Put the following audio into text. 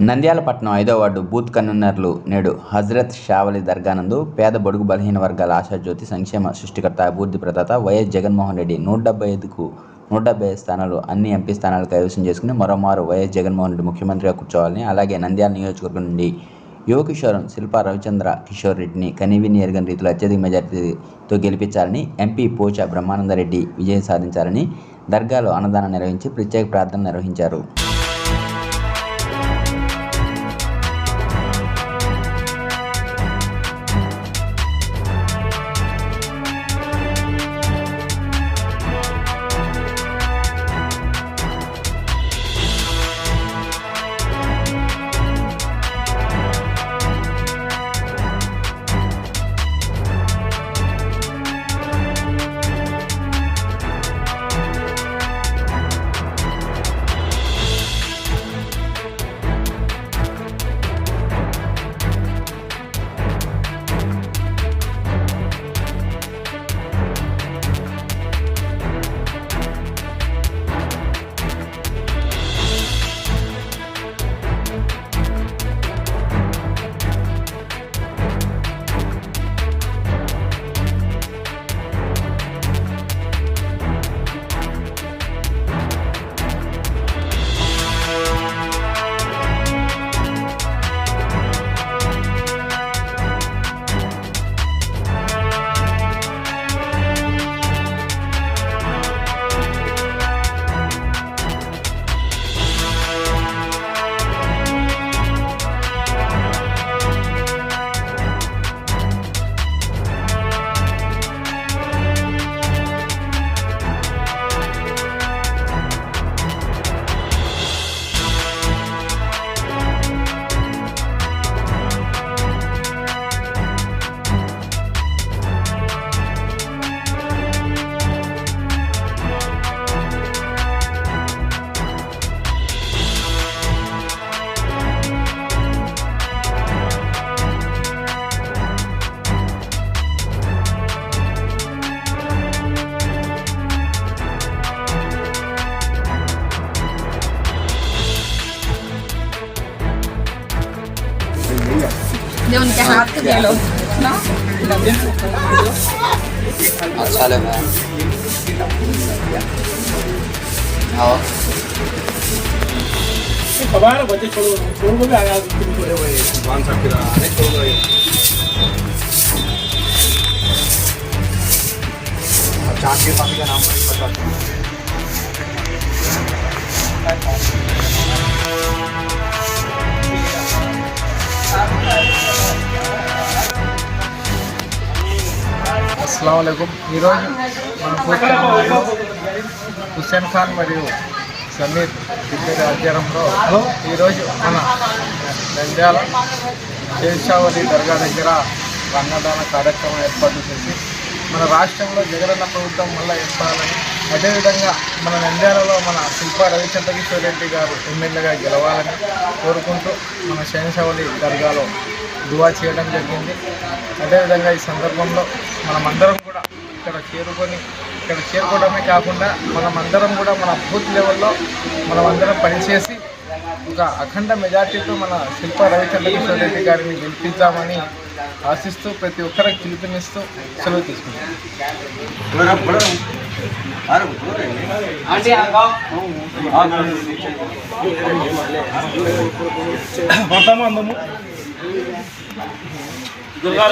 నంద్యాల పట్టణం 5వ ward booth కన్వీనర్లు నేడు హజ్రత్ షావలి దర్గా నందు పేద బడుగు బలహీన వర్గాల ఆశాజ్యోతి సంక్షేమ సృష్టికర్త అభివృద్ధి ప్రదాత వైఎస్ జగన్మోహన్ రెడ్డి 175కు 175 స్థానాలు అన్ని ఎంపీ స్థానాలు కైవసం చేసుకుని మరోమారు వైఎస్ జగన్మోహన్ రెడ్డి ముఖ్యమంత్రిగా కూర్చోవాలని, అలాగే నంద్యాల నియోజకవర్గం నుండి యువ కిషోరం శిల్పా రవిచంద్ర కిషోర్ రెడ్డిని కనీవిని ఎరగని రీతిలో అత్యధిక మెజార్టీతో గెలిపించాలని, ఎంపీ పోచా బ్రహ్మానందరెడ్డి విజయం సాధించాలని దర్గాలో అన్నదానం నిర్వహించి ప్రత్యేక ప్రార్థన నిర్వహించారు. उनके हाथ के दे लो ना अच्छा लगा। हाँ कबार बच्चे छोड़ो छोड़ को भी आया तुम बोले हुए भगवान साहब के आने छोड़ गए चांद के पानी का नाम नहीं पता। అస్సలాముఅలైకుం. ఈరోజు మన పూర్తిలో హుస్సేన్ ఖాన్ మరియు సమీర్ ఇద్దరి ఆధ్వర్యంలో ఈరోజు మన నంద్యాల శేషావళి దర్గా దగ్గర అన్నదాన కార్యక్రమం ఏర్పాటు చేసి మన రాష్ట్రంలో జగనన్న ప్రభుత్వం మళ్ళీ ఏర్పడాలని, అదేవిధంగా మన నంద్యాలలో మన శిల్పా రవిచంద్ర కిషోర్ రెడ్డి గారు ఎమ్మెల్యేగా గెలవాలని కోరుకుంటూ మన శేషావళి దర్గాలో దువా చేయడం జరిగింది. అదేవిధంగా ఈ సందర్భంలో మనమందరం కూడా ఇక్కడ చేరుకోవడమే కాకుండా మనమందరం కూడా మన బూత్ లెవెల్లో మనమందరం పనిచేసి ఒక అఖండ మెజార్టీతో మన శిల్పా రవిచంద్ర కిషోర్ రెడ్డి గారిని గెలిపిద్దామని ఆశిస్తూ ప్రతి ఒక్కరికి పిలుపునిస్తూ సెలవు తీసుకుంటాం. దుర్గా